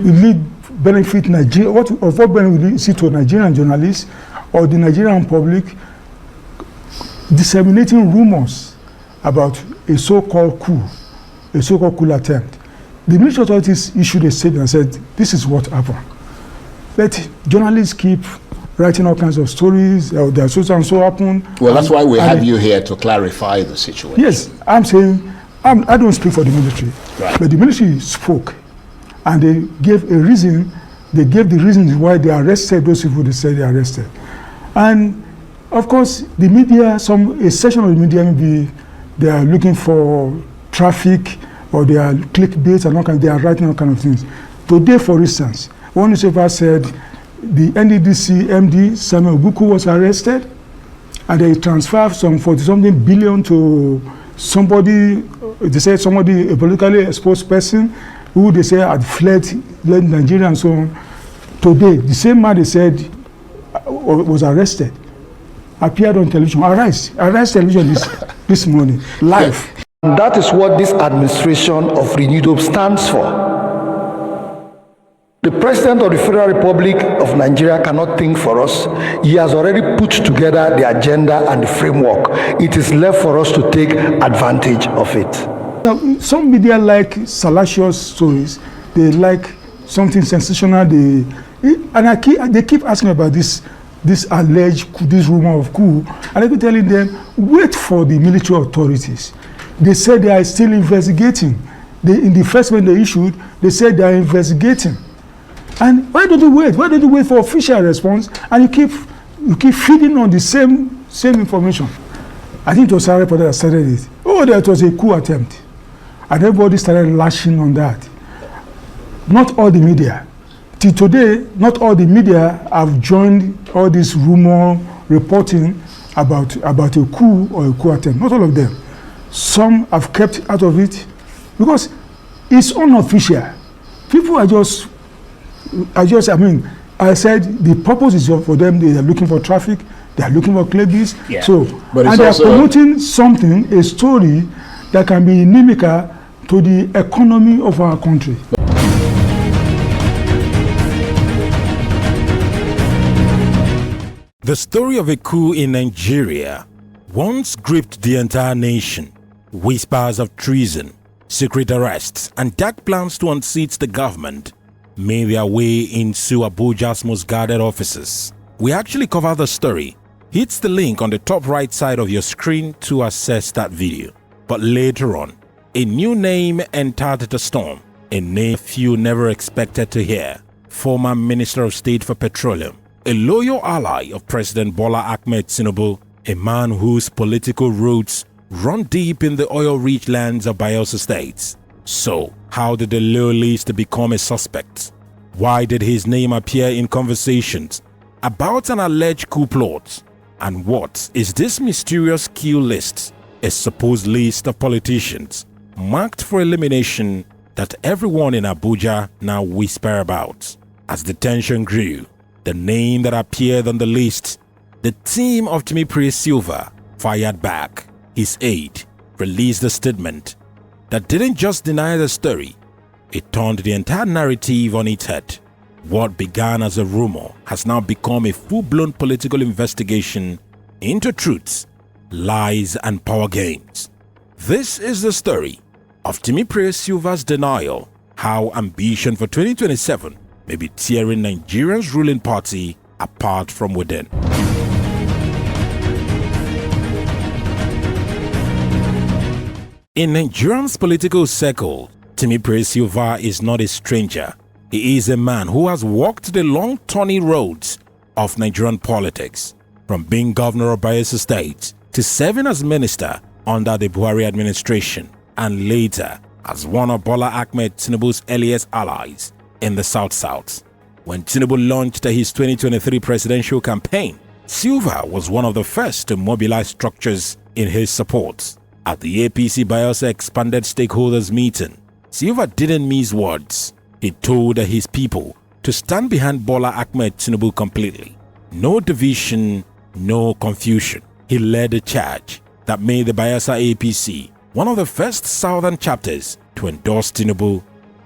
Will it benefit Nigeria? What benefit will it see to Nigerian journalists or the Nigerian public disseminating rumors about a so-called coup attempt? The military authorities issued a statement and said, this is what happened. But journalists keep writing all kinds of stories, that so and so happened. Well, that's why we have you here to clarify the situation. Yes, I'm saying, I don't speak for the military, right. But the military spoke, and they gave a reason, they gave the reasons why they arrested those people they said they arrested. And of course, the media, a section of the media, maybe they are looking for traffic, or they are clickbait and all kinds, they are writing all kinds of things. Today, for instance, one newspaper said the NDDC MD, Samuel Buku, was arrested, and they transferred some 40-something billion to somebody, they said somebody, a politically exposed person, who they say had fled Nigeria and so on. Today, the same man they said was arrested, appeared on television, Arise television this morning, live. That is what this administration of Renewed Hope stands for. The President of the Federal Republic of Nigeria cannot think for us. He has already put together the agenda and the framework. It is left for us to take advantage of it. Now, some media like salacious stories. They like something sensational. They keep asking about this alleged coup, this rumor of coup, and I keep telling them, wait for the military authorities. They said they are still investigating. In the first one they issued, they said they are investigating. And why don't you wait? Why don't you wait for official response? And you keep feeding on the same information. I think it was Sarah Reporter that started it. Oh, that was a coup attempt. And everybody started lashing on that. Not all the media. Till today, not all the media have joined all this rumor reporting about a coup or a coup attempt. Not all of them. Some have kept out of it because it's unofficial. People I said the purpose is for them, they are looking for traffic, they are looking for clickbaits. Yeah. And they are promoting something, a story that can be inimical to the economy of our country. The story of a coup in Nigeria once gripped the entire nation. Whispers of treason, secret arrests, and dark plans to unseat the government made their way into Abuja's most guarded offices. We actually cover the story. Hit the link on the top right side of your screen to access that video. But later on, a new name entered the storm, a name few never expected to hear. Former Minister of State for Petroleum, a loyal ally of President Bola Ahmed Tinubu, a man whose political roots run deep in the oil-rich lands of Bayelsa states. So, how did the loyalist become a suspect? Why did his name appear in conversations about an alleged coup plot? And what is this mysterious kill list, a supposed list of politicians marked for elimination that everyone in Abuja now whisper about? As the tension grew, the name that appeared on the list, the team of Timipre Sylva, fired back. His aide released a statement that didn't just deny the story, it turned the entire narrative on its head. What began as a rumor has now become a full-blown political investigation into truths, lies, and power games. This is the story of Timipre Sylva's denial, how ambition for 2027 may be tearing Nigeria's ruling party apart from within. In Nigeria's political circle, Timipre Sylva is not a stranger. He is a man who has walked the long, thorny roads of Nigerian politics, from being governor of Bayelsa State to serving as minister under the Buhari administration, and later as one of Bola Ahmed Tinubu's earliest allies in the South-South. When Tinubu launched his 2023 presidential campaign, Sylva was one of the first to mobilize structures in his support. At the APC Bayelsa expanded stakeholders meeting, Sylva didn't mince words. He told his people to stand behind Bola Ahmed Tinubu completely. No division, no confusion. He led a charge that made the Bayelsa APC one of the first southern chapters to endorse Tinubu,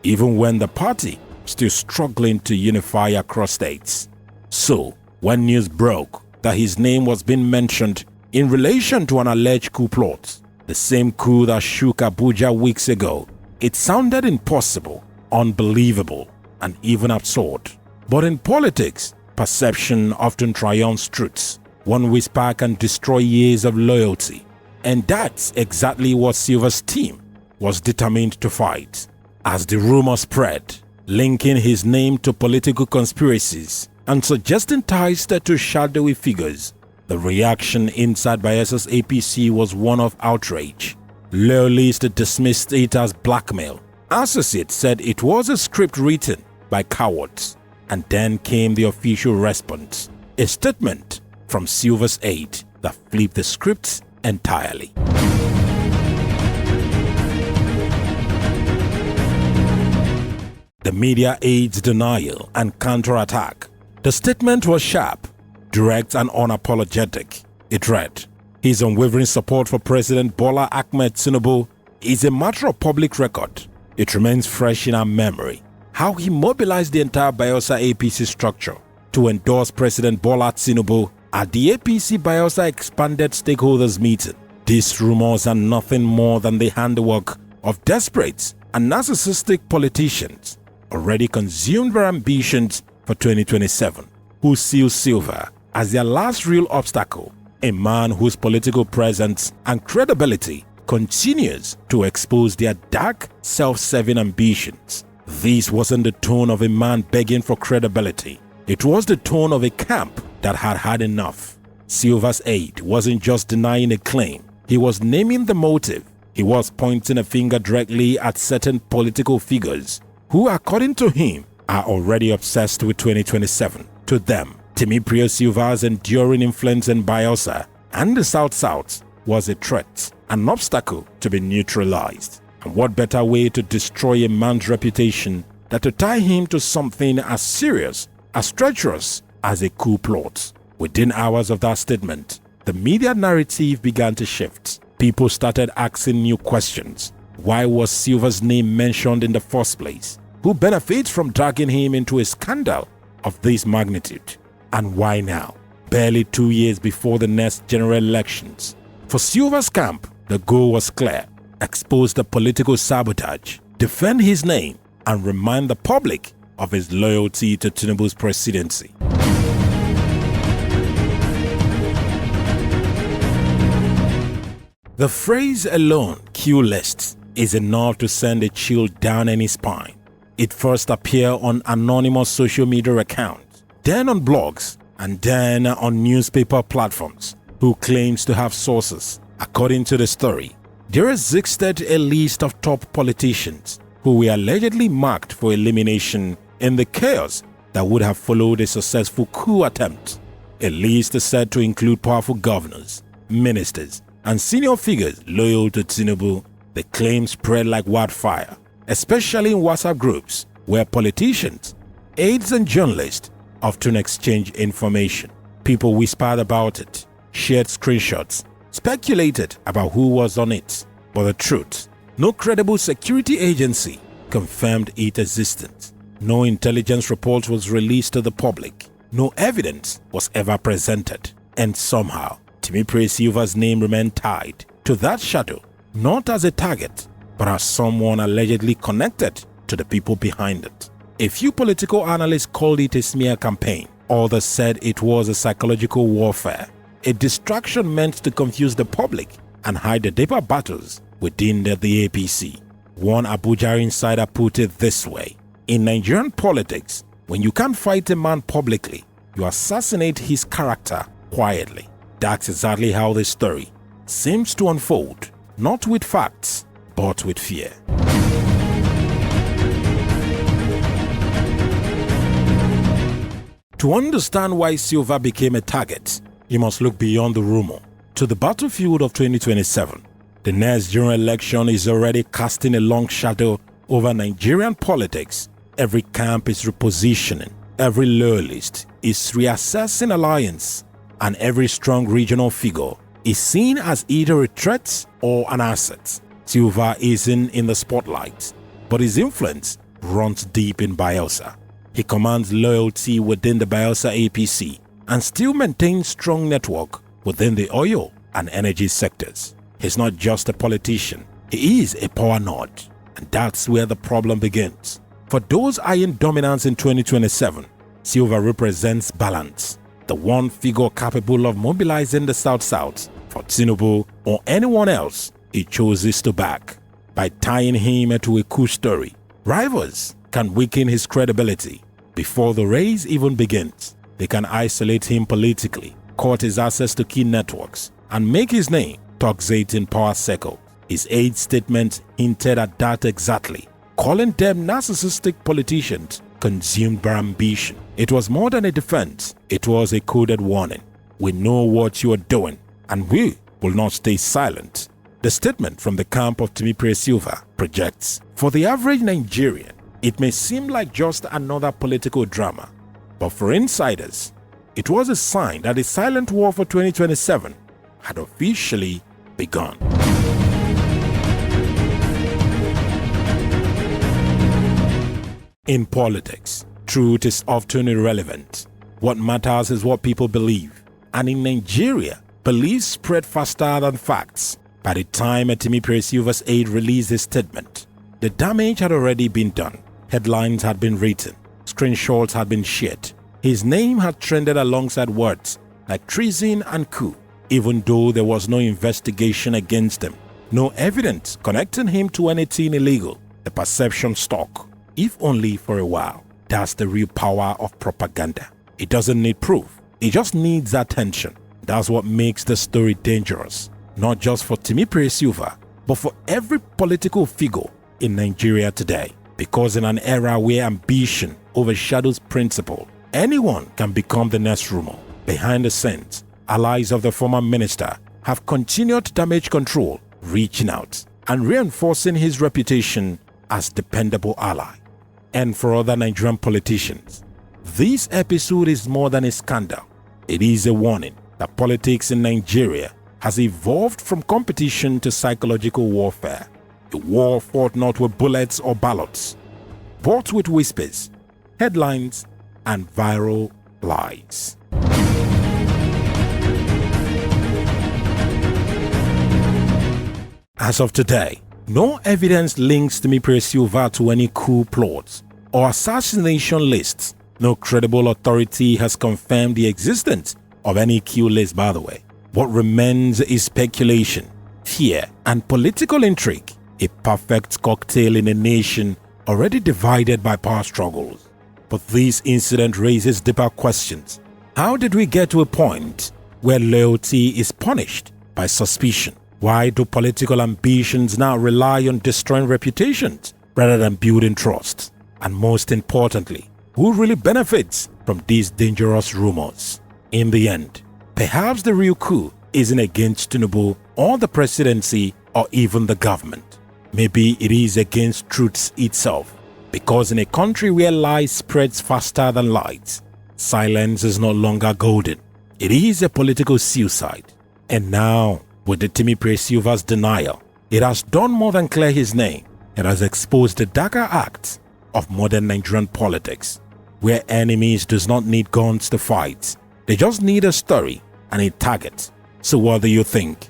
even when the party still struggling to unify across states. So, when news broke that his name was being mentioned in relation to an alleged coup plot, the same coup that shook Abuja weeks ago, it sounded impossible, unbelievable, and even absurd. But in politics, perception often triumphs truth. One whisper can destroy years of loyalty. And that's exactly what Sylva's team was determined to fight. As the rumor spread, linking his name to political conspiracies and suggesting ties to shadowy figures, the reaction inside Bayelsa's APC was one of outrage. Loyalists dismissed it as blackmail. Associates said it was a script written by cowards. And then came the official response, a statement from Sylva's aide that flipped the script entirely. The media aide's denial and counterattack. The statement was sharp, direct and unapologetic. It read, "His unwavering support for President Bola Ahmed Tinubu is a matter of public record. It remains fresh in our memory how he mobilized the entire Bayelsa APC structure to endorse President Bola Tinubu at the APC Bayelsa Expanded Stakeholders Meeting. These rumors are nothing more than the handiwork of desperate and narcissistic politicians already consumed their ambitions for 2027, who see Sylva as their last real obstacle, a man whose political presence and credibility continues to expose their dark, self-serving ambitions. This wasn't the tone of a man begging for credibility. It was the tone of a camp that had had enough. Sylva's aide wasn't just denying a claim, he was naming the motive. He was pointing a finger directly at certain political figures who, according to him, are already obsessed with 2027. To them, Timipre Sylva's enduring influence in Bayelsa and the South-South was a threat, an obstacle to be neutralized. And what better way to destroy a man's reputation than to tie him to something as serious, as treacherous as a coup plot? Within hours of that statement, the media narrative began to shift. People started asking new questions. Why was Sylva's name mentioned in the first place? Who benefits from dragging him into a scandal of this magnitude? And why now, barely 2 years before the next general elections? For Sylva's camp, the goal was clear: expose the political sabotage, defend his name, and remind the public of his loyalty to Tinubu's presidency. The phrase alone, Q list, is enough to send a chill down any spine. It first appeared on anonymous social media accounts, then on blogs, and then on newspaper platforms. Who claims to have sources? According to the story, there existed a list of top politicians who were allegedly marked for elimination in the chaos that would have followed a successful coup attempt. A list is said to include powerful governors, ministers, and senior figures loyal to Tinubu. The claims spread like wildfire, especially in WhatsApp groups where politicians, aides, and journalists often exchange information. People whispered about it, shared screenshots, speculated about who was on it. But the truth, no credible security agency confirmed its existence. No intelligence report was released to the public. No evidence was ever presented. And somehow, Timipre Sylva's name remained tied to that shadow, not as a target, but as someone allegedly connected to the people behind it. A few political analysts called it a smear campaign. Others said it was a psychological warfare, a distraction meant to confuse the public and hide the deeper battles within the APC. One Abuja insider put it this way: in Nigerian politics, when you can't fight a man publicly, you assassinate his character quietly. That's exactly how this story seems to unfold, not with facts, but with fear. To understand why Sylva became a target, you must look beyond the rumor to the battlefield of 2027. The next general election is already casting a long shadow over Nigerian politics. Every camp is repositioning, every loyalist is reassessing alliance, and every strong regional figure is seen as either a threat or an asset. Sylva isn't in the spotlight, but his influence runs deep in Bayelsa. He commands loyalty within the Bayelsa APC and still maintains strong network within the oil and energy sectors. He's not just a politician, he is a power node, and that's where the problem begins. For those eyeing dominance in 2027, Sylva represents balance, the one figure capable of mobilizing the South-South for Tinubu or anyone else he chooses to back. By tying him to a coup story, rivals can weaken his credibility. Before the race even begins, they can isolate him politically, cut his access to key networks, and make his name toxic in power circles. His aid statement hinted at that exactly, calling them narcissistic politicians consumed by ambition. It was more than a defense, it was a coded warning. We know what you are doing, and we will not stay silent. The statement from the camp of Timipre Sylva projects, for the average Nigerian, it may seem like just another political drama, but for insiders, it was a sign that the silent war for 2027 had officially begun. In politics, truth is often irrelevant. What matters is what people believe. And in Nigeria, beliefs spread faster than facts. By the time Timipre Sylva's aide released his statement, the damage had already been done. Headlines had been written, screenshots had been shared. His name had trended alongside words like treason and coup, even though there was no investigation against him, no evidence connecting him to anything illegal. The perception stuck, if only for a while. That's the real power of propaganda. It doesn't need proof, it just needs attention. That's what makes the story dangerous, not just for Timipre Sylva, but for every political figure in Nigeria today. Because in an era where ambition overshadows principle, anyone can become the next rumor. Behind the scenes, allies of the former minister have continued to damage control, reaching out and reinforcing his reputation as dependable ally. And for other Nigerian politicians, this episode is more than a scandal. It is a warning that politics in Nigeria has evolved from competition to psychological warfare. A war fought not with bullets or ballots, but with whispers, headlines, and viral lies. As of today, no evidence links Timipre Sylva to any coup plots or assassination lists. No credible authority has confirmed the existence of any coup list, by the way. What remains is speculation, fear, and political intrigue, a perfect cocktail in a nation already divided by power struggles. But this incident raises deeper questions. How did we get to a point where loyalty is punished by suspicion? Why do political ambitions now rely on destroying reputations rather than building trust? And most importantly, who really benefits from these dangerous rumors? In the end, perhaps the real coup isn't against Tinubu or the presidency or even the government. Maybe it is against truth itself, because in a country where lies spreads faster than light, silence is no longer golden. It is a political suicide. And now, with the Timipre Sylva's denial, it has done more than clear his name. It has exposed the darker acts of modern Nigerian politics, where enemies does not need guns to fight. They just need a story and a target. So what do you think?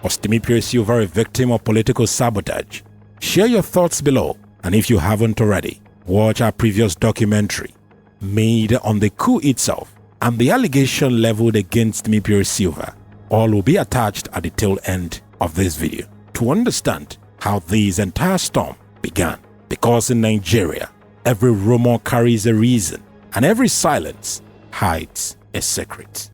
Was Timipre Sylva a victim of political sabotage? Share your thoughts below, and if you haven't already, watch our previous documentary made on the coup itself and the allegation leveled against Timipre Sylva. All will be attached at the tail end of this video to understand how this entire storm began. Because in Nigeria, every rumor carries a reason and every silence hides a secret.